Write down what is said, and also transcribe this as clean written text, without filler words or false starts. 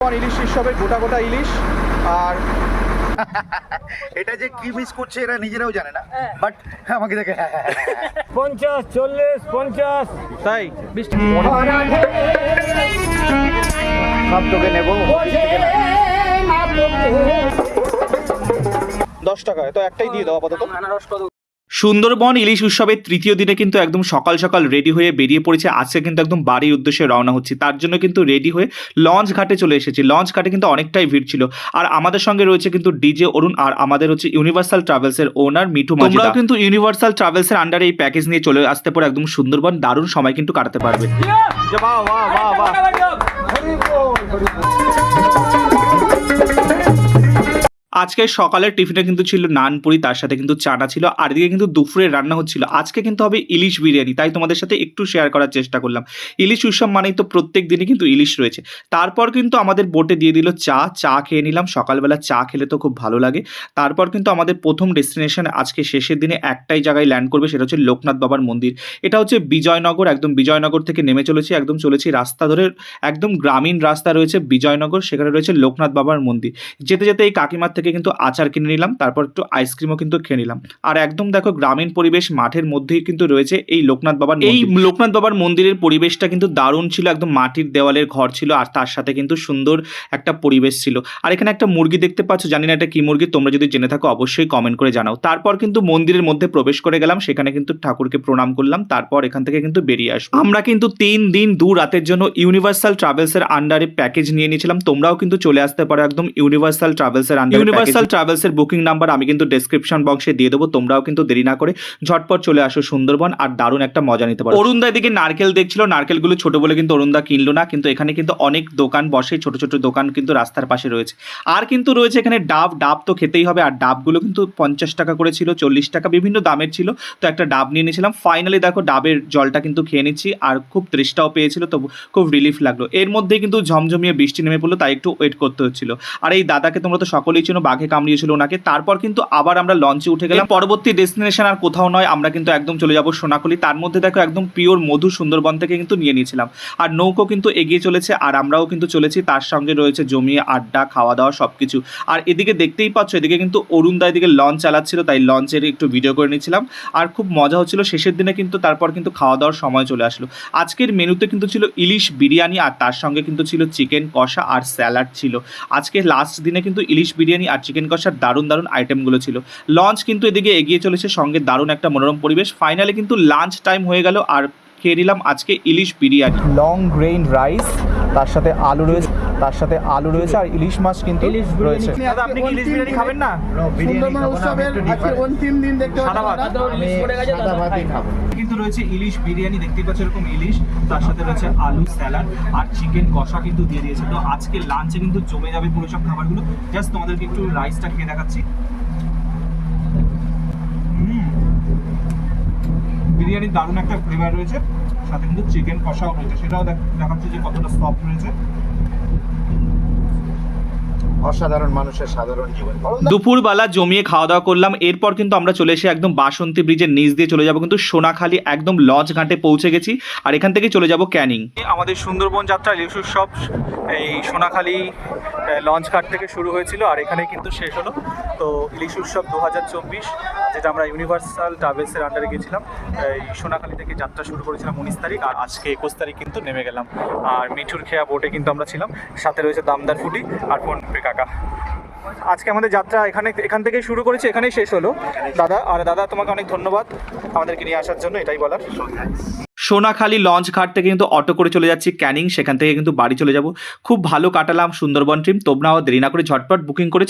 ইলিশ উৎসবের গোটা গোটা ইলিশ। আর এটা যে কি মিস করছে এরা নিজেরাও জানে না, বাট আমাকে দেখে 50, 40, 50 তাই বৃষ্টি সব তোকে নেবো। 10 টাকায় তো একটাই দিয়ে দাও আপাতত। সুন্দরবন ইলিশ উৎসবের তৃতীয় দিনে কিন্তু একদম সকাল সকাল রেডি হয়ে বেরিয়ে পড়েছে। আজকে কিন্তু একদম বাড়ির উদ্দেশ্যে রওনা হচ্ছি, তার জন্য কিন্তু রেডি হয়ে লঞ্চ ঘাটে চলে এসেছি। লঞ্চ ঘাটে কিন্তু অনেকটাই ভিড় ছিল, আর আমাদের সঙ্গে রয়েছে কিন্তু ডিজে অরুণ, আর আমাদের হচ্ছে ইউনিভার্সাল ট্রাভেলসের ওনার মিঠু। তোমরাও কিন্তু ইউনিভার্সাল ট্রাভেলসের আন্ডারে এই প্যাকেজ নিয়ে চলে আসতে পারো একদম সুন্দরবন, দারুণ সময় কিন্তু কাটাতে পারবে। বাহ বাহ বাহ বাহ। আজকে সকালের টিফিনে কিন্তু ছিল নানপুরি, তার সাথে কিন্তু চানা ছিল, আর এদিকে কিন্তু দুপুরে রান্না হচ্ছিল। আজকে কিন্তু হবে ইলিশ বিরিয়ানি, তাই তোমাদের সাথে একটু শেয়ার করার চেষ্টা করলাম। ইলিশ উৎসব মানেই তো প্রত্যেক দিনই কিন্তু ইলিশ রয়েছে। তারপর কিন্তু আমাদের বোটে দিয়ে দিল চা খেয়ে নিলাম। সকালবেলা চা খেলে তো খুব ভালো লাগে। তারপর কিন্তু আমাদের প্রথম ডেস্টিনেশন আজকে শেষের দিনে একটাই জায়গায় ল্যান্ড করবে, সেটা হচ্ছে লোকনাথ বাবার মন্দির। এটা হচ্ছে বিজয়নগর, একদম বিজয়নগর থেকে নেমে চলেছি, একদম চলেছি রাস্তা ধরে, একদম গ্রামীণ রাস্তা রয়েছে বিজয়নগর, সেখানে রয়েছে লোকনাথ বাবার মন্দির। যেতে যেতে এই কাকিমার থেকে কিন্তু আচার কিনে নিলাম, তারপর একটু আইসক্রিমও কিন্তু খেয়ে নিলাম। আর একদম দেখো গ্রামীণ পরিবেশ, মাঠের মধ্যেই কিন্তু রয়েছে এই লোকনাথ বাবার। এই লোকনাথ বাবার মন্দিরের পরিবেশটা কিন্তু দারুণ ছিল, একদম মাটির দেওয়ালের ঘর ছিল, আর তার সাথে কিন্তু সুন্দর একটা পরিবেশ ছিল। আর এখানে একটা মুরগি দেখতে পাচ্ছ, জানি না এটা কি মুরগি, তোমরা যদি জেনে থাকো অবশ্যই কমেন্ট করে জানাও। তারপর কিন্তু মন্দিরের মধ্যে প্রবেশ করে গেলাম, সেখানে কিন্তু ঠাকুরকে প্রণাম করলাম, তারপর এখান থেকে কিন্তু বেরিয়ে আসবো। আমরা কিন্তু 3 দিন 2 রাতের জন্য ইউনিভার্সাল ট্রাভেলসের আন্ডারে প্যাকেজ নিয়ে নিয়েছিলাম। তোমরাও কিন্তু চলে আসতে পারো একদম ইউনিভার্সাল ট্রাভেলসের আন্ডারে। ইউনিভার্সাল ট্রাভেলসের বুকিং নাম্বার আমি কিন্তু ডেসক্রিপশন বক্সে দিয়ে দেবো, তোমরাও কিন্তু দেরি না করে ঝটপট চলে আসো সুন্দরবন, আর দারুণ একটা মজা নিতে পারো। অরুণদা এদিকে নারকেল দেখছিল, নারকেলগুলো ছোট বলে কিন্তু অরুণদা কিনলো না, কিন্তু এখানে কিন্তু অনেক দোকান বসে, ছোট ছোট দোকান কিন্তু রাস্তার পাশে রয়েছে। আর কিন্তু রয়েছে এখানে ডাব তো খেতেই হবে, আর ডাবগুলো কিন্তু 50 টাকা করে ছিল, 40 টাকা, বিভিন্ন দামের ছিল। তো একটা ডাব নিয়ে নিয়েছিলাম। ফাইনালি দেখো ডাবের জলটা কিন্তু খেয়ে নিচ্ছি, আর খুব তৃষ্ণাও পেয়েছিল, তো খুব রিলিফ লাগলো। এর মধ্যেই কিন্তু ঝমঝমিয়ে বৃষ্টি নেমে পড়লো, তাই একটু ওয়েট করতে হচ্ছিল। আর এই দাদাকে তোমরা তো সকলেই চেনো, বাঘে কামড়িয়েছিল ওনাকে। তারপর কিন্তু আবার আমরা লঞ্চে উঠে গেলাম। পরবর্তী ডেস্টিনেশন আর কোথাও নয়, আমরা কিন্তু একদম চলে যাব সোনাখলি। তার মধ্যে দেখো একদম পিওর মধু সুন্দরবন থেকে কিন্তু নিয়ে নিয়েছিলাম। আর নৌকো কিন্তু এগিয়ে চলেছে, আর আমরাও কিন্তু চলেছি, তার সঙ্গে রয়েছে জমিয়ে আড্ডা, খাওয়া দাওয়া সবকিছু। আর এদিকে দেখতেই পাচ্ছ, এদিকে কিন্তু অরুণদা এদিকে লঞ্চ চালাচ্ছিল, তাই লঞ্চের একটু ভিডিও করে নিয়েছিলাম, আর খুব মজা হচ্ছিল। শেষের দিনে কিন্তু তারপর কিন্তু খাওয়া দাওয়ার সময় চলে আসলো। আজকের মেনুতে কিন্তু ছিল ইলিশ বিরিয়ানি, আর তার সঙ্গে কিন্তু ছিল চিকেন কষা আর স্যালাড ছিল। আজকে লাস্ট দিনে কিন্তু ইলিশ বিরিয়ানি আর চিকেন কষার দারুণ দারুণ আইটেমগুলো ছিল। লঞ্চ কিন্তু এদিকে এগিয়ে চলেছে, সঙ্গে দারুণ একটা মনোরম পরিবেশ। ফাইনালি কিন্তু লাঞ্চ টাইম হয়ে গেল, আর খেয়ে নিলাম আজকে ইলিশ বিরিয়ানি। লং গ্রেইন রাইস, তার সাথে আলু রয়েছে, আর ইলিশ মাছ কিন্তু রয়েছে। দাদা আপনি কি ইলিশ বিরিয়ানি খাবেন না? কিন্তু রয়েছে ইলিশ বিরিয়ানি, দেখতেই পাচ্ছ এরকম ইলিশ, তার সাথে রয়েছে আলু, স্যালাড আর চিকেন কষা কিন্তু দিয়ে দিয়েছে। তো আজকে লাঞ্চে কিন্তু জমে যাবে পুরো সব খাবারগুলো। জাস্ট তোমাদেরকে একটু রাইসটা খেয়ে দেখাচ্ছি। বিরিয়ানির দারুণ একটা ফ্লেভার রয়েছে, সাথে কিন্তু চিকেন কষাও রয়েছে, সেটাও দেখাচ্ছে যে কতটা সফট রয়েছে। অসাধারণ মানুষের সাধারণ জীবন। দুপুরবেলা জমিয়ে খাওয়া দাওয়া করলাম। এরপর কিন্তু আমরা চলে এসে একদম বাসন্তী ব্রিজের নিচ দিয়ে চলে যাব কিন্তু সোনাখালি, একদম লঞ্চ ঘাটে পৌঁছে গেছি, আর এখান থেকে চলে যাব ক্যানিং। আমাদের সুন্দরবন যাত্রা ইলিশ উৎসব এই সোনাখালি লঞ্চ ঘাট থেকে শুরু হয়েছিল, আর এখানে কিন্তু শেষ হলো। তো ইলিশ উৎসব 2024, যেটা আমরা ইউনিভার্সাল ট্রাভেলসের আন্ডারে গেছিলাম, এই সোনাখালি থেকে যাত্রা শুরু করেছিলাম 19 তারিখ, আর আজকে 21 তারিখ কিন্তু নেমে গেলাম। আর মিঠুর খেয়া বোটে কিন্তু আমরা ছিলাম, সাথে রয়েছে দামদার ফুটি আর ফোনপে কাকা। আজকে আমাদের যাত্রা এখান থেকে শুরু করেছি, এখানেই শেষ হলো। দাদা তোমাকে অনেক ধন্যবাদ আমাদেরকে নিয়ে আসার জন্য, এটাই বলার। সোনাখালি লঞ্চ ঘাট থেকে কিন্তু অটো করে চলে যাচ্ছি ক্যানিং, সেখান থেকে কিন্তু বাড়ি চলে যাব। খুব ভালো কাটালাম সুন্দরবন ট্রিপ। তোমরাও দেরি না করে ঝটপট বুকিং করে